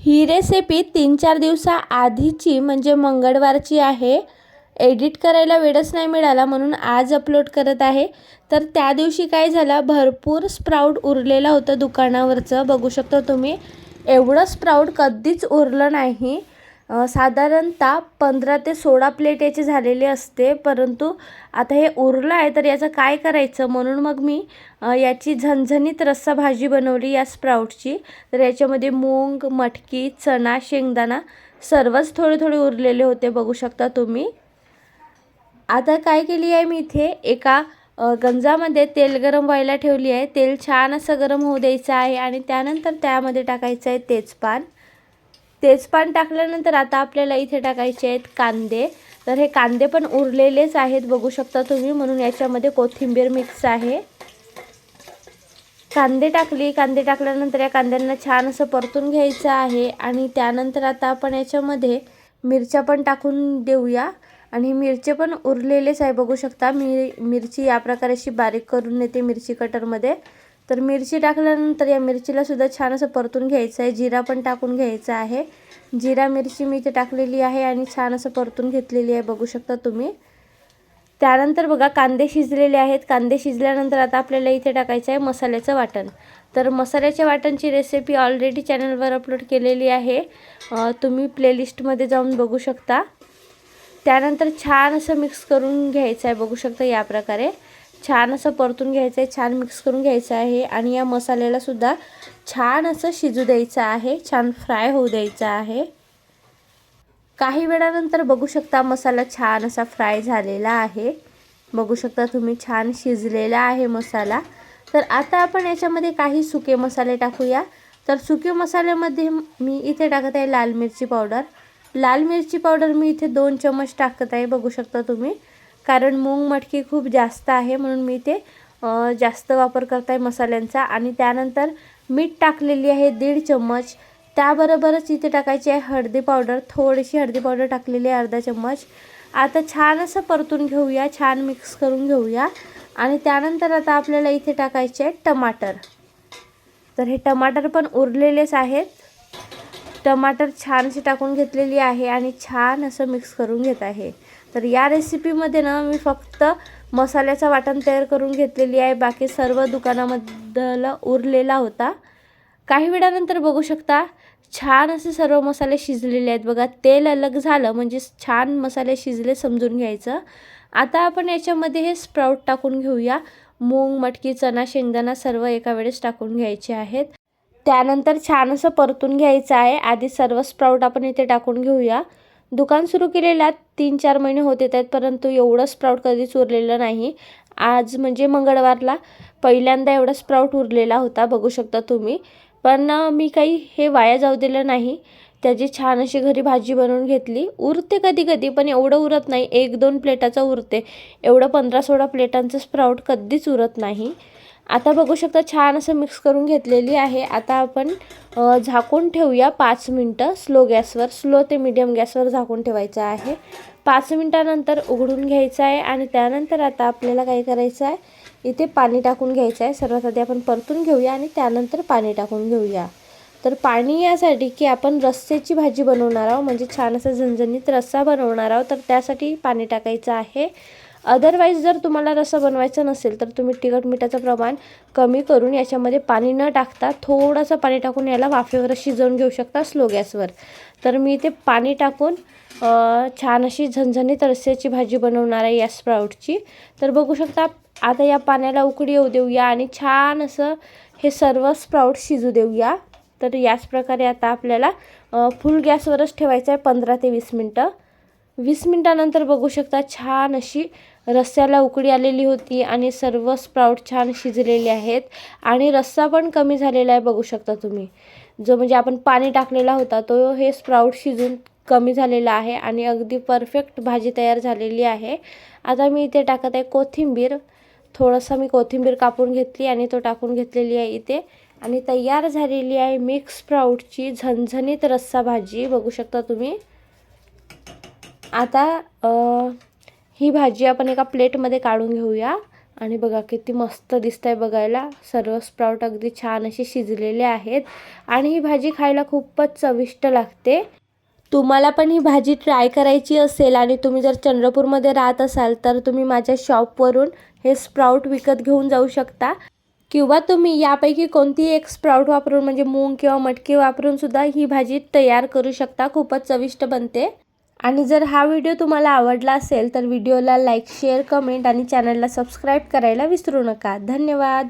ही recipe 3-4 दिवसाआधीची म्हणजे मंगळवारची आहे. Edit करायला वेळच नाही मिळाला म्हणून आज अपलोड करत आहे. तर त्या दिवशी काय झालं, भरपूर स्प्राऊट उरलेलं होतं दुकानावरचं. बघू शकता तुम्ही, एवढं स्प्राऊट कधीच उरलं नाही. साधारणतः 15 ते 16 प्लेट याची झालेली असते. परंतु आता हे उरलं आहे तर याचं काय करायचं म्हणून मग मी याची झणझणीत रस्सा भाजी बनवली या स्प्राऊटची. तर याच्यामध्ये मूग, मटकी, चणा, शेंगदाणा सर्वच थोडे थोडे उरलेले होते, बघू शकता तुम्ही. आता काय केली आहे मी, इथे एका गंजामध्ये तेल गरम व्हायला ठेवली आहे. तेल छान असं गरम होऊ द्यायचं आहे आणि त्यानंतर त्यामध्ये टाकायचं आहे तेजपान. तेजपान टाकल्यानंतर आता आपल्याला इथे टाकायचे आहेत कांदे. तर हे कांदे पण उरलेलेच आहेत, बघू शकता तुम्ही, म्हणून याच्यामध्ये कोथिंबीर मिक्स आहे. कांदे टाकल्यानंतर या कांद्यांना छान असं परतून घ्यायचं आहे आणि त्यानंतर आता आपण याच्यामध्ये मिरच्या पण टाकून देऊया. आणि मिरचे पण उरलेलेच आहे, बघू शकता. मिरची या प्रकारे अशी बारीक करून येते मिरची कटरमध्ये. तर मिरची टाकल्यानंतर या मिरचीला सुद्धा छान असं परतून घ्यायचं आहे. जिरा पण टाकून घ्यायचा आहे. जिरा मिरची मी इथे टाकलेली आहे आणि छान असं परतून घेतलेली आहे, बघू शकता तुम्ही. त्यानंतर बघा कांदे शिजलेले आहेत. कांदे शिजल्यानंतर आता आपल्याला इथे टाकायचं आहे मसाल्याचं वाटण. तर मसाल्याच्या वाटणची रेसिपी ऑलरेडी चॅनलवर अपलोड केलेली आहे, तुम्ही प्लेलिस्टमध्ये जाऊन बघू शकता. त्यानंतर छान असं मिक्स करून घ्यायचं आहे, बघू शकता. या प्रकारे छान असं परतून घ्यायचं आहे, छान मिक्स करून घ्यायचं आहे आणि या मसाल्याला सुद्धा छान असं शिजू द्यायचं आहे, छान फ्राय होऊ द्यायचं आहे. काही वेळानंतर बघू शकता मसाला छान असा फ्राय झालेला आहे, बघू शकता तुम्ही, छान शिजलेला आहे मसाला. तर आता आपण याच्यामध्ये काही सुके मसाले टाकूया. तर सुके मसाल्यामध्ये मी इथे टाकत आहे लाल मिरची पावडर. लाल मिरची पावडर मी इथे 2 चम्मच टाकत आहे, बघू शकता तुम्ही. कारण मूग मटकी खूप जास्त आहे म्हणून मी इथे जास्त वापर करत आहे मसाल्यांचा. आणि त्यानंतर मीठ टाकलेली आहे 1.5 चम्मच. त्याबरोबरच इथे टाकायची आहे हळदी पावडर, थोडीशी हळदी पावडर टाकलेली आहे, अर्धा चम्मच. आता छान असं परतून घेऊया, छान मिक्स करून घेऊया. आणि त्यानंतर आता आपल्याला इथे टाकायचे आहे टमाटर. तर हे टमाटर पण उरलेलेच आहेत. टमाटर छान अशी टाकून घेतलेली आहे आणि छान असं मिक्स करून घेत आहे. तर या रेसिपीमध्ये ना मी फक्त मसाल्याचं वाटण तयार करून घेतलेली आहे, बाकी सर्व दुकानामधला उरलेला होता. काही वेळानंतर बघू शकता छान असे सर्व मसाले शिजलेले आहेत बघा. तेल अलग झालं म्हणजे छान मसाले शिजले समजून घ्यायचं. आता आपण याच्यामध्ये हे स्प्राऊट टाकून घेऊया. मूग, मटकी, चणा, शेंगदाणा सर्व एका वेळेस टाकून घ्यायचे आहेत. त्यानंतर छान असं परतून घ्यायचं आहे. आधी सर्व स्प्राऊट आपण इथे टाकून घेऊया. दुकान सुरू केलेला 3-4 महिने होत आहेत, परंतु एवढं स्प्राऊट कधीच उरलेलं नाही. आज म्हणजे मंगळवारला पहिल्यांदा एवढा स्प्राऊट उरलेला होता, बघू शकता तुम्ही. पण मी काही हे वाया जाऊ दिलं नाही. त्याची छान अशी घरी भाजी बनवून घेतली. उरते कधी कधी, पण एवढं उरत नाही, 1-2 प्लेटाचं उरते. एवढं 15-16 प्लेटांचं स्प्राऊट कधीच उरत नाही. आता बघू शकता छान असं मिक्स करून घेतलेली आहे. आता आपण झाकून ठेवूया 5 मिनटं स्लो गॅसवर, स्लो ते मीडियम गॅसवर झाकून ठेवायचं आहे. 5 मिनटानंतर उघडून घ्यायचं आहे आणि त्यानंतर आता आपल्याला काय करायचं आहे, इथे पाणी टाकून घ्यायचं आहे. सर्वात आधी आपण परतून घेऊया आणि त्यानंतर पाणी टाकून घेऊया. तर पाणी यासाठी की आपण रस्स्याची भाजी बनवणार आहोत, म्हणजे छान असं झणझणीत रस्सा बनवणार आहोत, तर त्यासाठी पाणी टाकायचं आहे. अदरवाईज जर तुम्हाला रस्सा बनवायचा नसेल तर तुम्ही तिखट मिठाचं प्रमाण कमी करून याच्यामध्ये पाणी न टाकता थोडंसं पाणी टाकून याला वाफेवर शिजवून घेऊ शकता स्लो गॅसवर. तर मी इथे पाणी टाकून छान अशी झणझणीत रस्स्याची भाजी बनवणार आहे या स्प्राऊटची. तर बघू शकता आता या पाण्याला उकळी येऊ देऊया आणि छान असं हे सर्व स्प्राऊट शिजू देऊया. तर याच प्रकारे आता आपल्याला फुल गॅसवरच ठेवायचं आहे 15 ते 20 मिनटं. 20 मिनटानंतर बघू शकता छान अशी रस्स्याला उकळी आलेली होती आणि सर्व स्प्राऊट छान शिजलेले आहेत आणि रस्सा पण कमी झालेला आहे, बघू शकता तुम्ही. जो म्हणजे आपण पाणी टाकलेला होता तो हे स्प्राऊट शिजून कमी झालेला आहे आणि अगदी परफेक्ट भाजी तयार झालेली आहे. आता मी इथे टाकत आहे कोथिंबीर. थोडंसं मी कोथिंबीर कापून घेतली आणि तो टाकून घेतलेली आहे इथे. आणि तयार झालेली आहे मिक्स स्प्राऊटची झणझणीत रस्सा भाजी, बघू शकता तुम्ही. आता ही भाजी आपण एका प्लेटमध्ये काढून घेऊया. आणि बघा किती मस्त दिसतंय बघायला. सर्व स्प्राउट अगदी छान असे शिजलेले आहेत आणि ही भाजी खायला खूपच चविष्ट लागते. तुम्हाला पण ही भाजी ट्राय करायची असेल आणि तुम्ही जर चंद्रपूरमध्ये राहत असाल तर तुम्ही माझ्या शॉपवरून हे स्प्राउट विकत घेऊन जाऊ शकता किंवा तुम्ही यापैकी कोणतीही एक स्प्राउट वापरून म्हणजे मूग किंवा मटकी वापरून सुद्धा ही भाजी तयार करू शकता. खूपच चविष्ट बनते. आणि जर हा व्हिडिओ तुम्हाला आवडला असेल तर व्हिडिओला लाईक, शेअर, कमेंट आणि चॅनलला सबस्क्राईब करायला विसरू नका. धन्यवाद.